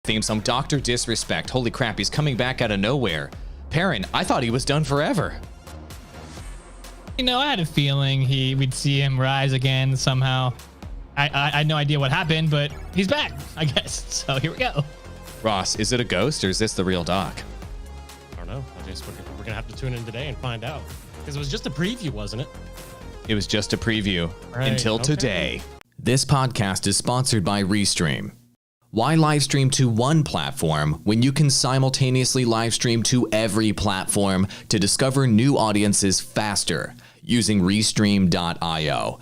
theme song, Dr. Disrespect. Holy crap, he's coming back out of nowhere. Perrin, I thought he was done forever. You know, I had a feeling we'd see him rise again somehow. I had no idea what happened, but he's back, I guess. So here we go. Ross, is it a ghost or is this the real Doc? I don't know. We're gonna have to tune in today and find out. Because it was just a preview, wasn't it? It was just a preview until today. This podcast is sponsored by Restream. Why live stream to one platform when you can simultaneously live stream to every platform to discover new audiences faster using Restream.io?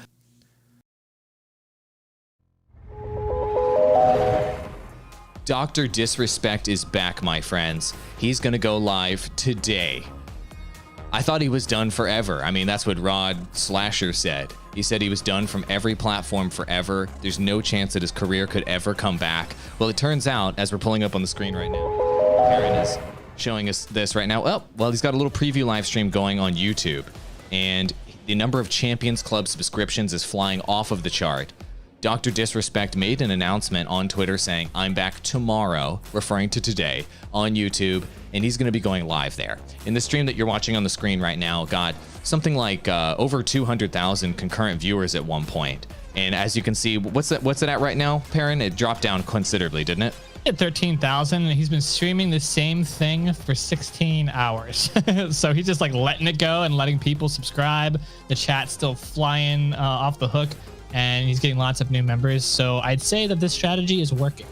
Dr. Disrespect is back, my friends. He's gonna go live today. I thought he was done forever. I mean, that's what Rod Slasher said. He said he was done from every platform forever. There's no chance that his career could ever come back. Well, it turns out, as we're pulling up on the screen right now, Perrin is showing us this right now. Oh, well, he's got a little preview live stream going on YouTube, and the number of Champions Club subscriptions is flying off of the chart. Dr. Disrespect made an announcement on Twitter saying, I'm back tomorrow, referring to today, on YouTube, and he's going to be going live there. In the stream that you're watching on the screen right now got something like over 200,000 concurrent viewers at one point. And as you can see, what's it at right now, Perrin? It dropped down considerably, didn't it? At 13,000, and he's been streaming the same thing for 16 hours. So he's just like letting it go and letting people subscribe. The chat's still flying off the hook, and he's getting lots of new members. So I'd say that this strategy is working.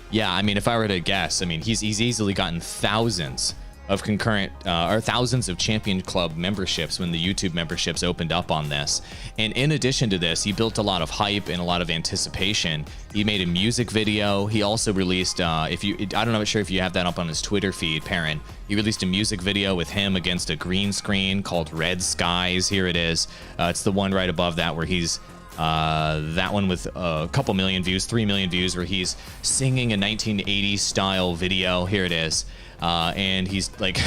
Yeah, I mean, if I were to guess, I mean, he's easily gotten thousands of concurrent or thousands of Champion Club memberships when the YouTube memberships opened up on this. And in addition to this, he built a lot of hype and a lot of anticipation. He made a music video. He also released, I'm not sure if you have that up on his Twitter feed, Perrin. He released a music video with him against a green screen called Red Skies. Here it is. It's the one right above that where he's that one with a couple million views, 3 million views, where he's singing a 1980s style video. Here it is. And he's like,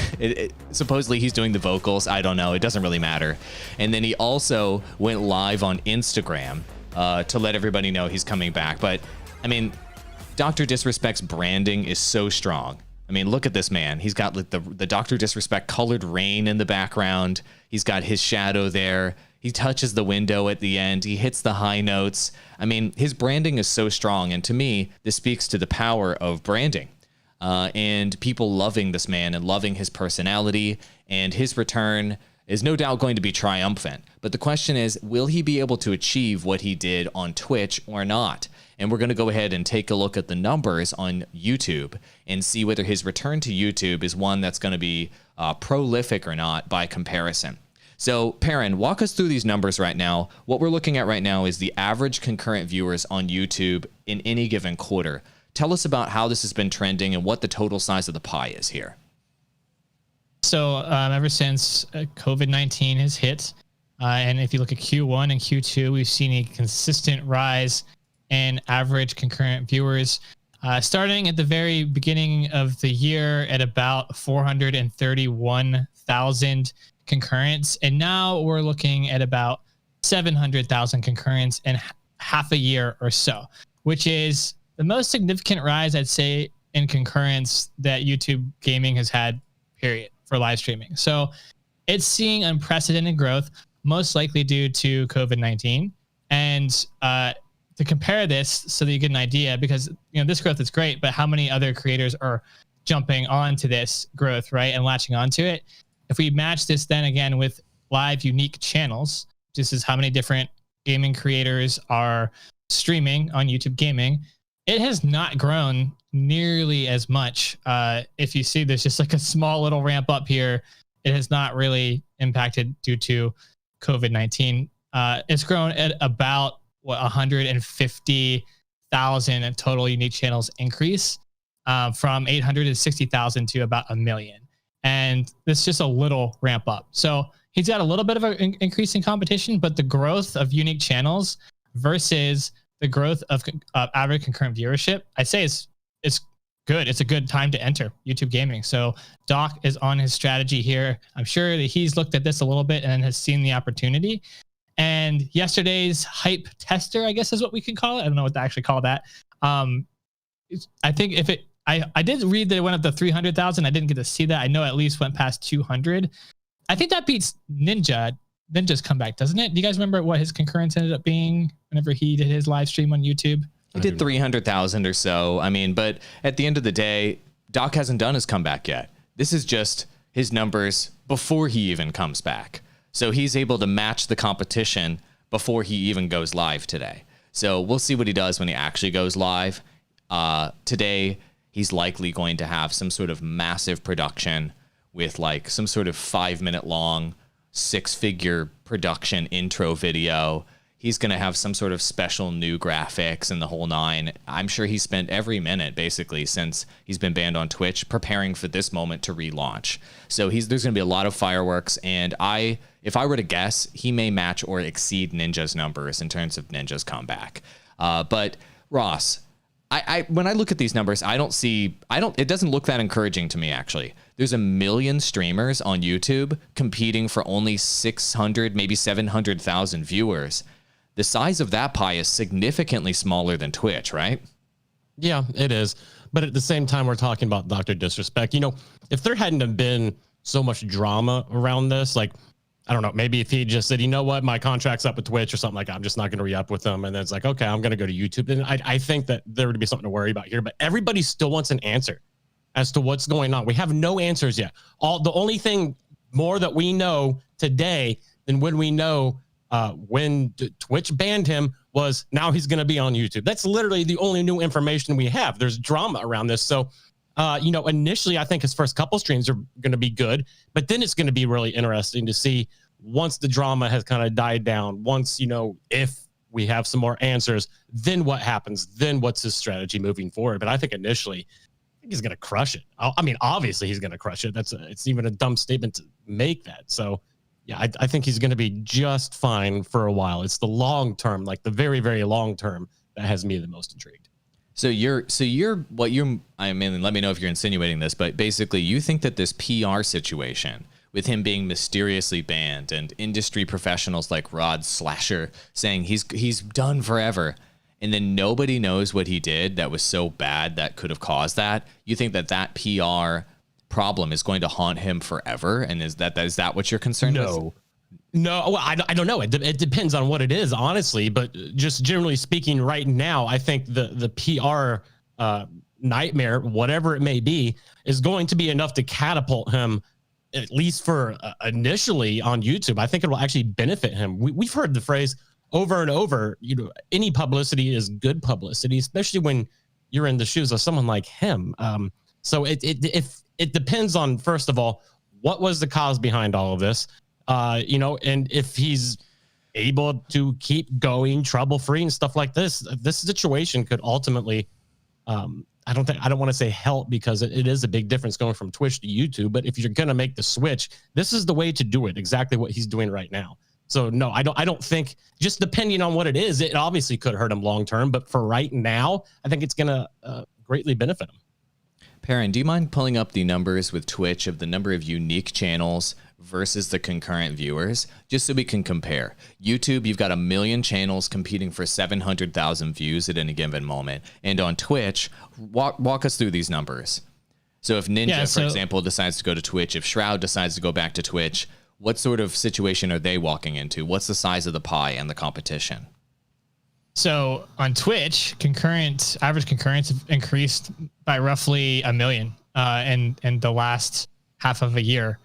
supposedly he's doing the vocals. I don't know. It doesn't really matter. And then he also went live on Instagram to let everybody know he's coming back. But I mean, Dr. Disrespect's branding is so strong. I mean, look at this man. He's got like the Dr. Disrespect colored rain in the background. He's got his shadow there. He touches the window at the end. He hits the high notes. I mean, his branding is so strong. And to me, this speaks to the power of branding and people loving this man and loving his personality. And his return is no doubt going to be triumphant. But the question is, will he be able to achieve what he did on Twitch or not? And we're going to go ahead and take a look at the numbers on YouTube and see whether his return to YouTube is one that's going to be prolific or not by comparison. So, Perrin, walk us through these numbers right now. What we're looking at right now is the average concurrent viewers on YouTube in any given quarter. Tell us about how this has been trending and what the total size of the pie is here. So ever since COVID-19 has hit, and if you look at Q1 and Q2, we've seen a consistent rise in average concurrent viewers, starting at the very beginning of the year at about 431,000 concurrents, and now we're looking at about 700,000 concurrents in half a year or so, which is the most significant rise, I'd say, in concurrents that YouTube gaming has had, period, for live streaming. So it's seeing unprecedented growth, most likely due to COVID-19. And to compare this so that you get an idea, because this growth is great, but how many other creators are jumping onto this growth, right, and latching onto it? If we match this then again with live unique channels, this is how many different gaming creators are streaming on YouTube gaming, it has not grown nearly as much. If you see there's just like a small little ramp up here, it has not really impacted due to COVID-19. It's grown at about 150,000 total unique channels increase from 860,000 to about 1 million. And it's just a little ramp up. So he's got a little bit of an increase in competition, but the growth of unique channels versus the growth of average concurrent viewership, I'd say it's good. It's a good time to enter YouTube gaming. So Doc is on his strategy here. I'm sure that he's looked at this a little bit and has seen the opportunity. And yesterday's hype tester, I guess is what we could call it. I don't know what to actually call that. I think I did read that it went up to 300,000. I didn't get to see that. I know at least went past 200. I think that beats Ninja's comeback, doesn't it? Do you guys remember what his concurrence ended up being whenever he did his live stream on YouTube? He did 300,000 or so. I mean, but at the end of the day, Doc hasn't done his comeback yet. This is just his numbers before he even comes back. So he's able to match the competition before he even goes live today. So we'll see what he does when he actually goes live. Today, he's likely going to have some sort of massive production with like some sort of 5-minute long, 6-figure production intro video. He's going to have some sort of special new graphics and the whole nine. I'm sure he spent every minute basically since he's been banned on Twitch preparing for this moment to relaunch. So there's going to be a lot of fireworks, and if I were to guess, he may match or exceed Ninja's numbers in terms of Ninja's comeback. But Ross, when I look at these numbers, it doesn't look that encouraging to me, actually. There's 1 million streamers on YouTube competing for only 600, maybe 700,000 viewers. The size of that pie is significantly smaller than Twitch, right? Yeah, it is. But at the same time, we're talking about Dr. Disrespect. You know, if there hadn't have been so much drama around this, like, I don't know, maybe if he just said, you know what, my contract's up with Twitch or something like that, I'm just not going to re-up with them. And then it's like, okay, I'm going to go to YouTube. Then I think that there would be something to worry about here. But everybody still wants an answer as to what's going on. We have no answers yet. The only thing more that we know today than when we know when Twitch banned him was now he's going to be on YouTube. That's literally the only new information we have. There's drama around this. So, initially I think his first couple streams are going to be good, but then it's going to be really interesting to see once the drama has kind of died down, once, if we have some more answers, then what happens? Then what's his strategy moving forward? But I think initially he's going to crush it. I mean, obviously he's going to crush it. It's even a dumb statement to make that. So yeah, I think he's going to be just fine for a while. It's the long term, like the very, very long term, that has me the most intrigued. I mean, let me know if you're insinuating this, but basically you think that this PR situation with him being mysteriously banned and industry professionals like Rod Slasher saying he's done forever, and then nobody knows what he did that was so bad that could have caused that. You think that PR problem is going to haunt him forever? And is that what you're concerned with? No, well, I don't know. It depends on what it is, honestly. But just generally speaking, right now, I think the PR nightmare, whatever it may be, is going to be enough to catapult him, at least for initially on YouTube. I think it will actually benefit him. We've heard the phrase over and over. Any publicity is good publicity, especially when you're in the shoes of someone like him. So it depends on, first of all, what was the cause behind all of this. And if he's able to keep going trouble-free and stuff like this situation could ultimately, I don't want to say help, because it is a big difference going from Twitch to YouTube. But if you're going to make the switch, this is the way to do it. Exactly what he's doing right now. So no, I don't think, just depending on what it is, it obviously could hurt him long-term. But for right now, I think it's going to greatly benefit him. Perrin, do you mind pulling up the numbers with Twitch of the number of unique channels versus the concurrent viewers, just so we can compare? YouTube, you've got 1 million channels competing for 700,000 views at any given moment. And on Twitch, walk us through these numbers. So if Ninja, for example, decides to go to Twitch, if Shroud decides to go back to Twitch, what sort of situation are they walking into? What's the size of the pie and the competition? So on Twitch, average concurrence have increased by roughly 1 million in the last half of a year.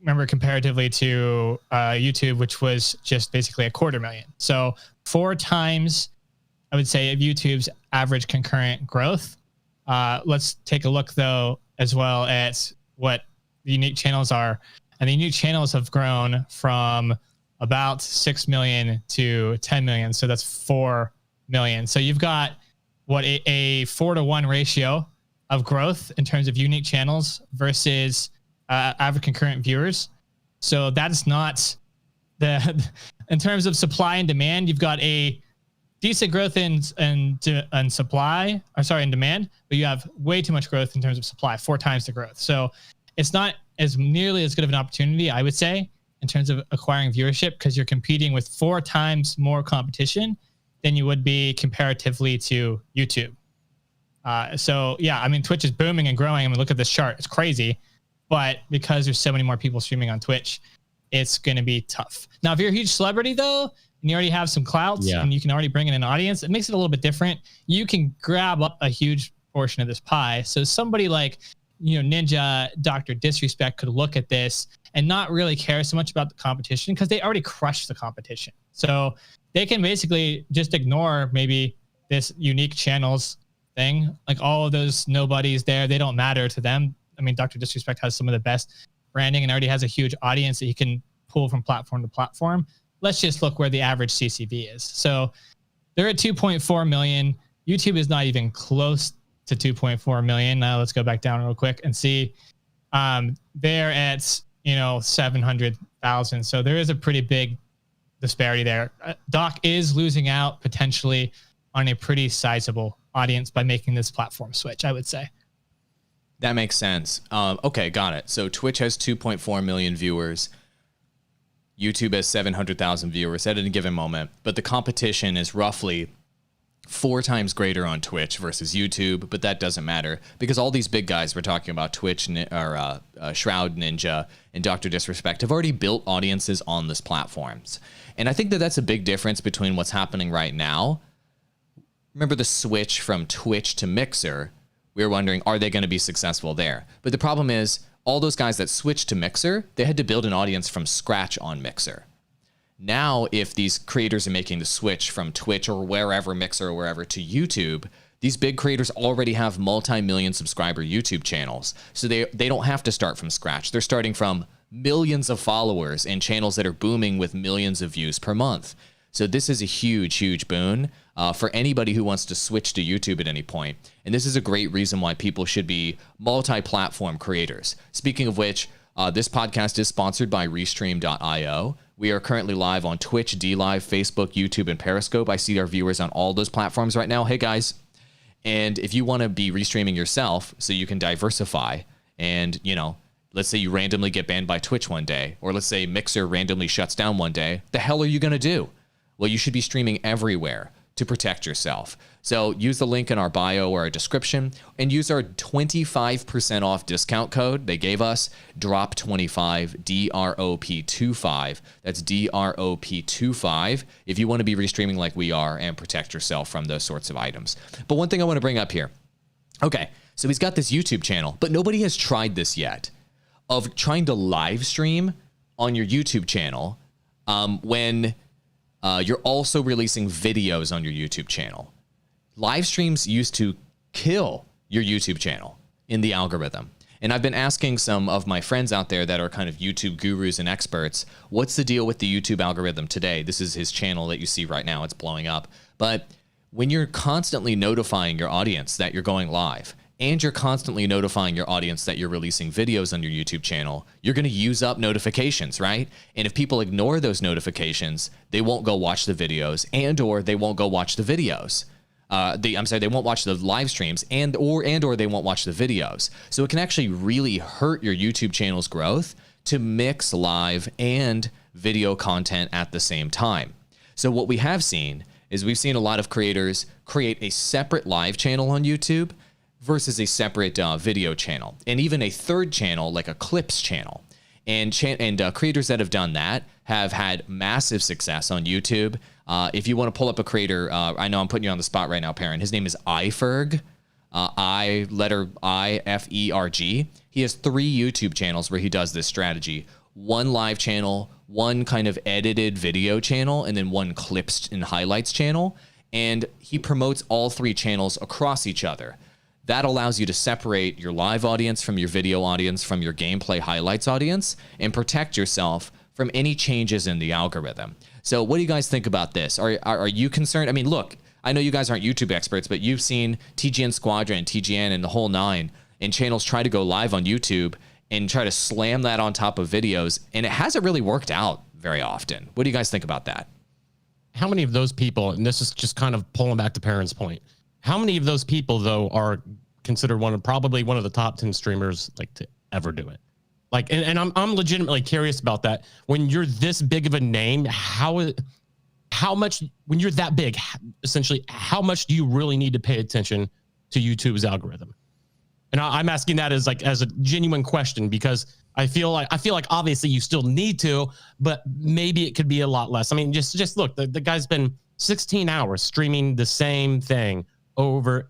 Remember, comparatively to YouTube, which was just basically 250,000. So 4 times, I would say, of YouTube's average concurrent growth. Let's take a look, though, as well at what the unique channels are. And the unique channels have grown from about 6 million to 10 million. So that's 4 million. So you've got a 4-to-1 ratio of growth in terms of unique channels versus average concurrent viewers. So that's not in terms of supply and demand, you've got a decent growth in supply, in demand, but you have way too much growth in terms of supply, 4 times the growth. So it's not as nearly as good of an opportunity, I would say, in terms of acquiring viewership, because you're competing with 4 times more competition than you would be comparatively to YouTube. So yeah, I mean, Twitch is booming and growing. I mean, look at this chart; it's crazy. But because there's so many more people streaming on Twitch, it's going to be tough. Now, if you're a huge celebrity though, and you already have some clouts, and you can already bring in an audience, it makes it a little bit different. You can grab up a huge portion of this pie. So somebody like, Ninja, Dr. Disrespect could look at this and not really care so much about the competition because they already crushed the competition. So they can basically just ignore maybe this unique channels thing. Like all of those nobodies there, they don't matter to them. I mean, Dr. Disrespect has some of the best branding and already has a huge audience that he can pull from platform to platform. Let's just look where the average CCV is. So they're at 2.4 million. YouTube is not even close to 2.4 million. Now let's go back down real quick and see. They're at 700,000. So there is a pretty big disparity there. Doc is losing out potentially on a pretty sizable audience by making this platform switch, I would say. That makes sense. Okay, got it. So Twitch has 2.4 million viewers. YouTube has 700,000 viewers at any given moment, but the competition is roughly 4 times greater on Twitch versus YouTube, but that doesn't matter because all these big guys we're talking about, Twitch or Shroud, Ninja, and Dr. Disrespect, have already built audiences on these platforms. And I think that that's a big difference between what's happening right now. Remember the switch from Twitch to Mixer? We were wondering, are they going to be successful there? But the problem is, all those guys that switched to Mixer, they had to build an audience from scratch on Mixer. Now, if these creators are making the switch from Twitch or wherever, Mixer or wherever, to YouTube, these big creators already have multi-million subscriber YouTube channels. So they don't have to start from scratch. They're starting from millions of followers and channels that are booming with millions of views per month. So this is a huge, huge boon for anybody who wants to switch to YouTube at any point. And this is a great reason why people should be multi-platform creators. Speaking of which, this podcast is sponsored by Restream.io. We are currently live on Twitch, DLive, Facebook, YouTube, and Periscope. I see our viewers on all those platforms right now. Hey, guys. And if you want to be restreaming yourself so you can diversify and, let's say you randomly get banned by Twitch one day, or let's say Mixer randomly shuts down one day, the hell are you going to do? Well, you should be streaming everywhere to protect yourself. So use the link in our bio or our description and use our 25% off discount code they gave us, DROP25, DROP25. That's DROP25 if you want to be restreaming like we are and protect yourself from those sorts of items. But one thing I want to bring up here. Okay, so he's got this YouTube channel, but nobody has tried this yet, of trying to live stream on your YouTube channel when you're also releasing videos on your YouTube channel. Live streams used to kill your YouTube channel in the algorithm. And I've been asking some of my friends out there that are kind of YouTube gurus and experts, what's the deal with the YouTube algorithm today? This is his channel that you see right now. It's blowing up. But when you're constantly notifying your audience that you're going live, and you're constantly notifying your audience that you're releasing videos on your YouTube channel, you're going to use up notifications, right? And if people ignore those notifications, they won't go watch the videos or they won't go watch the videos. They won't watch the live streams or they won't watch the videos. So it can actually really hurt your YouTube channel's growth to mix live and video content at the same time. So what we have seen is we've seen a lot of creators create a separate live channel on YouTube versus a separate video channel, and even a third channel like a clips channel. And creators that have done that have had massive success on YouTube. If you want to pull up a creator, I know I'm putting you on the spot right now, Perrin. His name is iFerg, IFERG. He has 3 YouTube channels where he does this strategy. 1 live channel, 1 kind of edited video channel, and then 1 clips and highlights channel. And he promotes all 3 channels across each other. That allows you to separate your live audience from your video audience, from your gameplay highlights audience, and protect yourself from any changes in the algorithm. So what do you guys think about this? Are you concerned? I mean, look, I know you guys aren't YouTube experts, but you've seen TGN Squadron, TGN, and the whole 9, and channels try to go live on YouTube and try to slam that on top of videos, and it hasn't really worked out very often. What do you guys think about that? How many of those people, and this is just kind of pulling back to Perrin's point, how many of those people, though, are considered probably one of the top 10 streamers to ever do it? And I'm legitimately curious about that. When you're this big of a name, how much, when you're that big, essentially, how much do you really need to pay attention to YouTube's algorithm? And I'm asking that as a genuine question, because I feel like obviously you still need to, but maybe it could be a lot less. I mean, just look, the guy's been 16 hours streaming the same thing for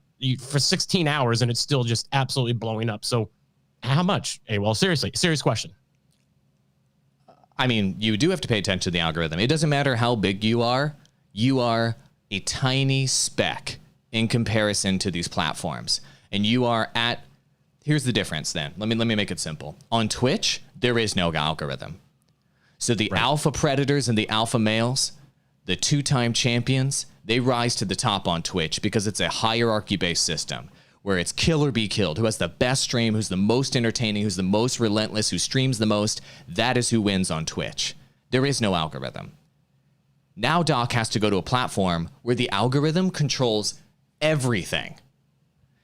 16 hours, and it's still just absolutely blowing up. So how much? Hey, well, seriously, serious question. I mean, you do have to pay attention to the algorithm. It doesn't matter how big you are a tiny speck in comparison to these platforms. And here's the difference then. Let me make it simple. On Twitch, there is no algorithm. So the alpha predators and the alpha males, the 2-time champions, they rise to the top on Twitch because it's a hierarchy-based system where it's kill or be killed. Who has the best stream, who's the most entertaining, who's the most relentless, who streams the most, that is who wins on Twitch. There is no algorithm. Now Doc has to go to a platform where the algorithm controls everything.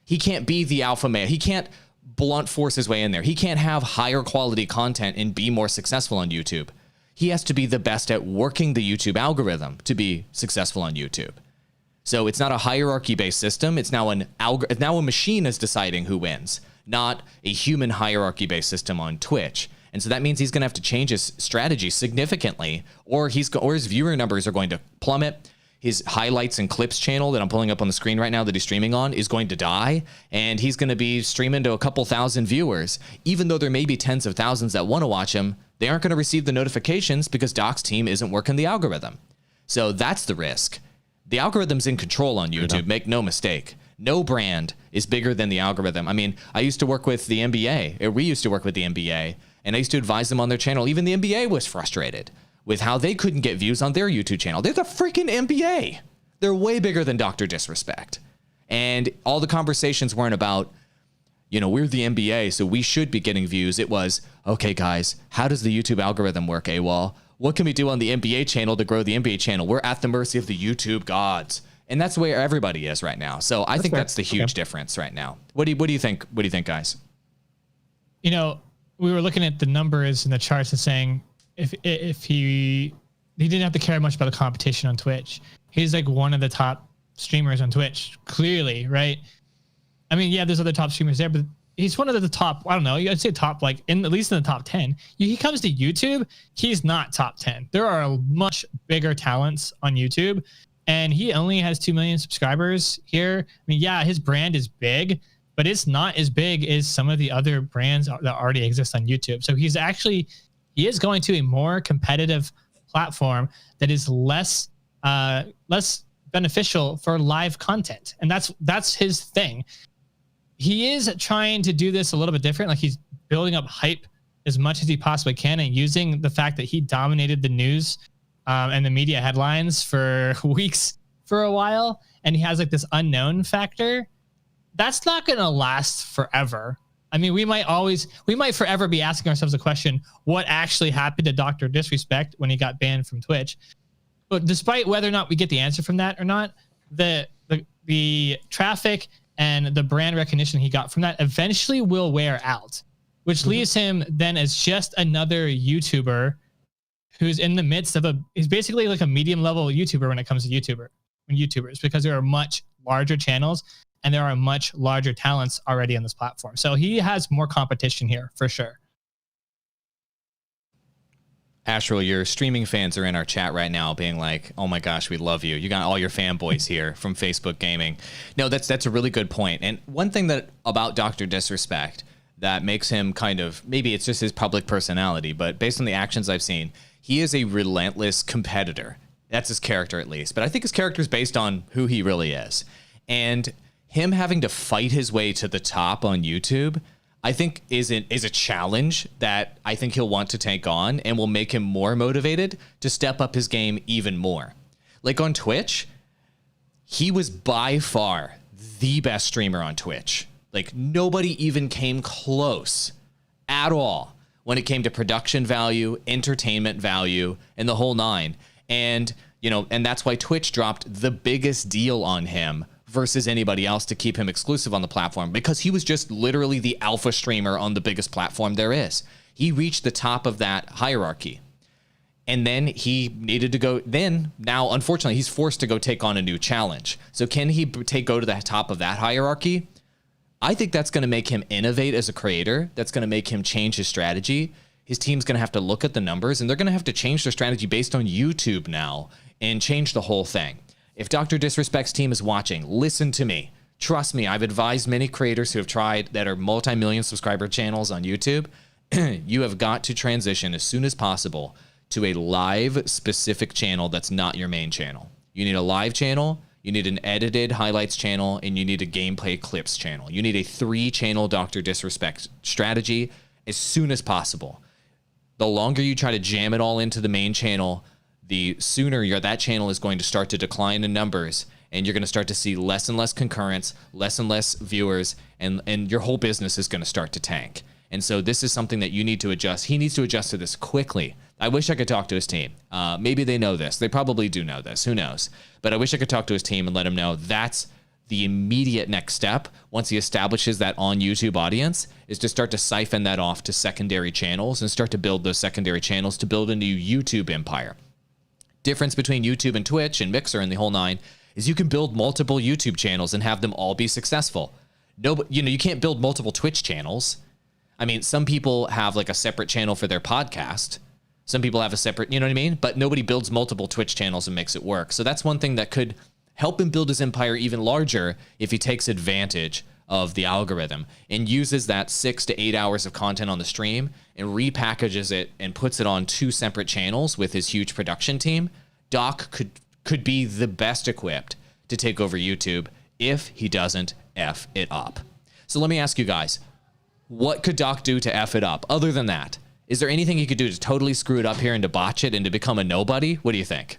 He can't be the alpha male. He can't blunt force his way in there. He can't have higher quality content and be more successful on YouTube. He has to be the best at working the YouTube algorithm to be successful on YouTube. So it's not a hierarchy-based system. It's now a machine is deciding who wins, not a human hierarchy-based system on Twitch. And so that means he's going to have to change his strategy significantly, or his viewer numbers are going to plummet. His highlights and clips channel that I'm pulling up on the screen right now that he's streaming on is going to die, and he's going to be streaming to a couple thousand viewers. Even though there may be tens of thousands that want to watch him, they aren't going to receive the notifications because Doc's team isn't working the algorithm. So that's the risk. The algorithm's in control on YouTube, make no mistake. No brand is bigger than the algorithm. I mean, I used to work with the NBA, we used to work with the NBA, and I used to advise them on their channel. Even the NBA was frustrated with how they couldn't get views on their YouTube channel. They're the freaking NBA. They're way bigger than Dr. Disrespect. And all the conversations weren't about, we're the NBA, so we should be getting views. It was, okay, guys, how does the YouTube algorithm work, AWOL? What can we do on the NBA channel to grow the NBA channel? We're at the mercy of the YouTube gods. And that's where everybody is right now. So I think that's the huge difference right now. What do you think? What do you think, guys? We were looking at the numbers and the charts and saying if he didn't have to care much about the competition on Twitch. He's like one of the top streamers on Twitch, clearly, right? I mean, yeah, there's other top streamers there, but he's one of the top, I don't know, I'd say top, at least in the top 10. He comes to YouTube, he's not top 10. There are much bigger talents on YouTube, and he only has 2 million subscribers here. I mean, yeah, his brand is big, but it's not as big as some of the other brands that already exist on YouTube. So he is going to a more competitive platform that is less beneficial for live content. And that's his thing. He is trying to do this a little bit different. Like, he's building up hype as much as he possibly can and using the fact that he dominated the news and the media headlines for weeks for a while. And he has like this unknown factor. That's not going to last forever. I mean, we might forever be asking ourselves the question, what actually happened to Dr. Disrespect when he got banned from Twitch? But despite whether or not we get the answer from that or not, the traffic and the brand recognition he got from that eventually will wear out, which leaves him then as just another YouTuber who's in the midst of he's basically like a medium level YouTuber when it comes to YouTubers, because there are much larger channels and there are much larger talents already on this platform. So he has more competition here for sure. Astral, your streaming fans are in our chat right now being like, oh my gosh, we love you. You got all your fanboys here from Facebook Gaming. No, that's a really good point. And one thing about Dr. Disrespect that makes him kind of, maybe it's just his public personality, but based on the actions I've seen, he is a relentless competitor. That's his character, at least. But I think his character is based on who he really is. And him having to fight his way to the top on YouTube, I think is a challenge that I think he'll want to take on and will make him more motivated to step up his game even more. Like on Twitch, he was by far the best streamer on Twitch. Like, nobody even came close at all when it came to production value, entertainment value, and the whole nine. And, and that's why Twitch dropped the biggest deal on him versus anybody else to keep him exclusive on the platform, because he was just literally the alpha streamer on the biggest platform there is. He reached the top of that hierarchy. And then he needed to go. Now, unfortunately, he's forced to go take on a new challenge. So can he go to the top of that hierarchy? I think that's going to make him innovate as a creator. That's going to make him change his strategy. His team's going to have to look at the numbers, and they're going to have to change their strategy based on YouTube now and change the whole thing. If Dr. Disrespect's team is watching, listen to me. Trust me, I've advised many creators who have tried that are multi-million subscriber channels on YouTube. You have got to transition as soon as possible to a live specific channel that's not your main channel. You need a live channel, you need an edited highlights channel, and you need a gameplay clips channel. You need a 3-channel Dr. Disrespect strategy as soon as possible. The longer you try to jam it all into the main channel, the sooner that channel is going to start to decline in numbers, and you're going to start to see less and less concurrence, less and less viewers, and your whole business is going to start to tank. And so this is something that you need to adjust. He needs to adjust to this quickly. I wish I could talk to his team. Maybe they know this. They probably do know this. Who knows? But I wish I could talk to his team and let him know that's the immediate next step once he establishes that on YouTube audience is to start to siphon that off to secondary channels and start to build those secondary channels to build a new YouTube empire. Difference between YouTube and Twitch and Mixer and the whole nine is you can build multiple YouTube channels and have them all be successful. You can't build multiple Twitch channels. I mean, some people have like a separate channel for their podcast. Some people have a separate, you know what I mean? But nobody builds multiple Twitch channels and makes it work. So that's one thing that could help him build his empire even larger if he takes advantage of the algorithm and uses that 6 to 8 hours of content on the stream and repackages it and puts it on 2 separate channels with his huge production team. Doc could be the best equipped to take over YouTube if he doesn't F it up. So let me ask you guys, what could Doc do to F it up? Other than that, is there anything he could do to totally screw it up here and to botch it and to become a nobody? What do you think?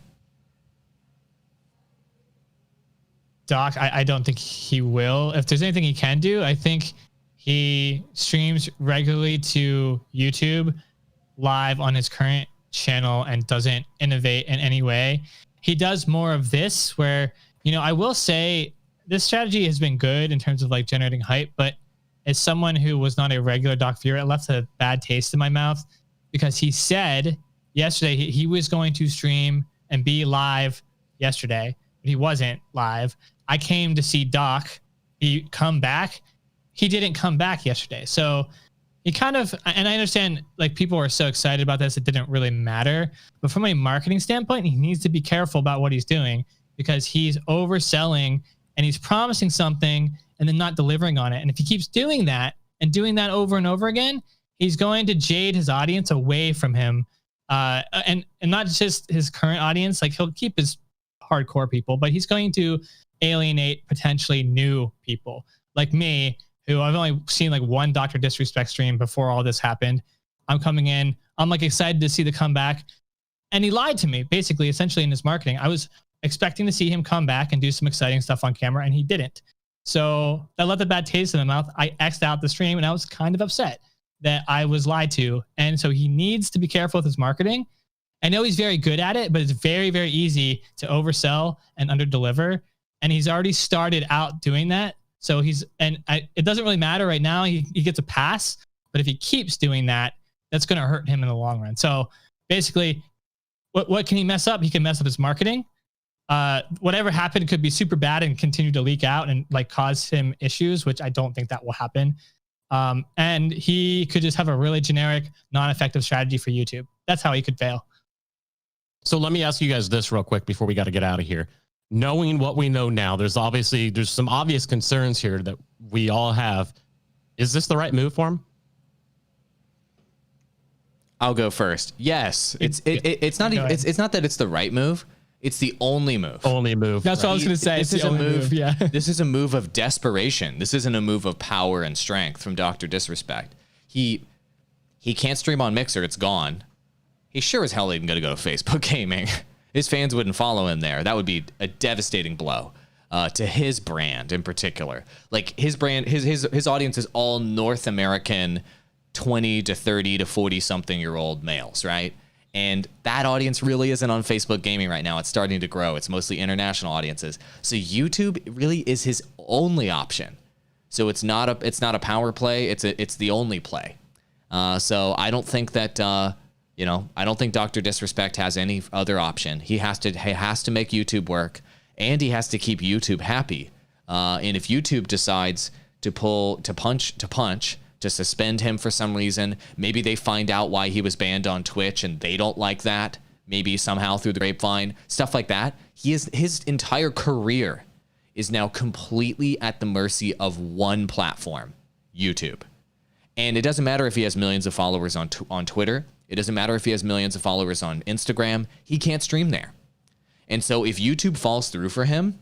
Doc, I don't think he will. If there's anything he can do, I think he streams regularly to YouTube live on his current channel and doesn't innovate in any way. He does more of this where, I will say this strategy has been good in terms of like generating hype, but as someone who was not a regular Doc viewer, it left a bad taste in my mouth because he said yesterday he was going to stream and be live yesterday, but he wasn't live. I came to see Doc. He come back. He didn't come back yesterday. So he kind of, and I understand like people are so excited about this, it didn't really matter. But from a marketing standpoint, he needs to be careful about what he's doing because he's overselling and he's promising something and then not delivering on it. And if he keeps doing that and doing that over and over again, he's going to jade his audience away from him. And not just his current audience, like he'll keep his hardcore people, but he's going to alienate potentially new people like me, who I've only seen like one Dr. Disrespect stream before all this happened. I'm coming in, I'm like excited to see the comeback. And he lied to me, basically, essentially in his marketing. I was expecting to see him come back and do some exciting stuff on camera, and he didn't. So that left a bad taste in my mouth. I X'd out the stream, and I was kind of upset that I was lied to. And so he needs to be careful with his marketing. I know he's very good at it, but it's very, very easy to oversell and underdeliver. And he's already started out doing that. So it doesn't really matter right now. He gets a pass, but if he keeps doing that, that's going to hurt him in the long run. So basically, what can he mess up? He can mess up his marketing. Whatever happened could be super bad and continue to leak out and like cause him issues, which I don't think that will happen. And he could just have a really generic, non-effective strategy for YouTube. That's how he could fail. So let me ask you guys this real quick before we got to get out of here. Knowing what we know now, there's some obvious concerns here that we all have. Is this the right move for him? I'll go first. Yes, it's not that it's the right move. It's the only move. Only move. That's what I was going to say. This is a move. Yeah. This is a move of desperation. This isn't a move of power and strength from Dr. Disrespect. He can't stream on Mixer. It's gone. He sure as hell isn't going to go to Facebook Gaming. His fans wouldn't follow him there. That would be a devastating blow to his brand in particular. Like his brand, his audience is all North American 20 to 30 to 40 something year old males, right? And that audience really isn't on Facebook Gaming right now. It's starting to grow. It's mostly international audiences. So YouTube really is his only option. So it's not a power play. It's the only play. So I don't think that You know, I don't think Dr. Disrespect has any other option. He has to make YouTube work, and he has to keep YouTube happy. And if YouTube decides to punch, to suspend him for some reason, maybe they find out why he was banned on Twitch and they don't like that, maybe somehow through the grapevine, stuff like that. His entire career is now completely at the mercy of one platform, YouTube. And it doesn't matter if he has millions of followers on Twitter. It doesn't matter if he has millions of followers on Instagram. He can't stream there. And so if YouTube falls through for him,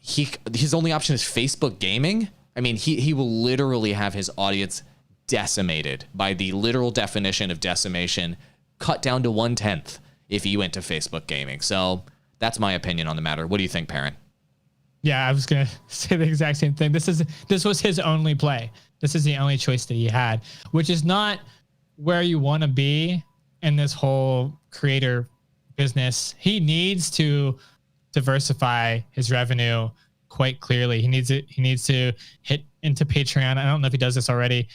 his only option is Facebook gaming. I mean, he will literally have his audience decimated by the literal definition of decimation, cut down to 1/10 if he went to Facebook gaming. So that's my opinion on the matter. What do you think, Parent? Yeah, I was gonna say the exact same thing. This was his only play. This is the only choice that he had, which is not where you want to be in this whole creator business. He needs to diversify his revenue quite clearly. He needs to hit into Patreon. I don't know if he does this already.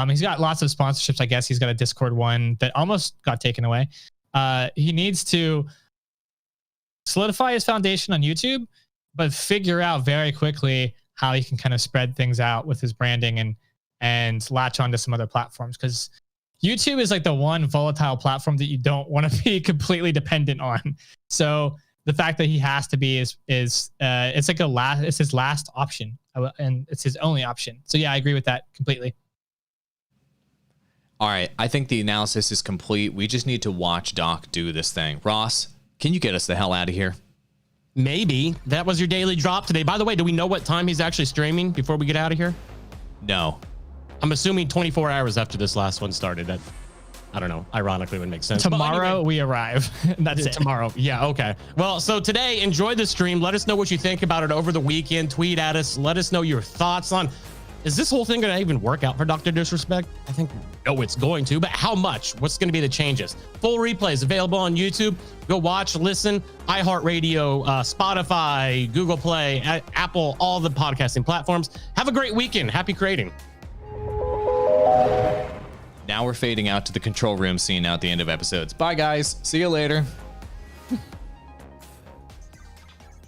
He's got lots of sponsorships. I guess he's got a Discord one that almost got taken away. He needs to solidify his foundation on YouTube, but figure out very quickly how he can kind of spread things out with his branding and latch onto some other platforms, because YouTube is like the one volatile platform that you don't want to be completely dependent on. So the fact that he has to be is it's like it's his last option, and it's his only option. So yeah, I agree with that completely. All right, I think the analysis is complete. We just need to watch Doc do this thing. Ross, can you get us the hell out of here? Maybe. That was your daily drop today. By the way, do we know what time he's actually streaming before we get out of here? No. I'm assuming 24 hours after this last one started. That, I don't know. Ironically, would make sense. Tomorrow anyway, we arrive. That's it. Tomorrow. Yeah. Okay. Well, so today, enjoy the stream. Let us know what you think about it over the weekend. Tweet at us. Let us know your thoughts on, is this whole thing going to even work out for Dr. Disrespect? I think it's going to, but how much? What's going to be the changes? Full replays available on YouTube. Go watch, listen, iHeartRadio, Spotify, Google Play, Apple, all the podcasting platforms. Have a great weekend. Happy creating. Now we're fading out to the control room scene at the end of episodes. Bye, guys. See you later.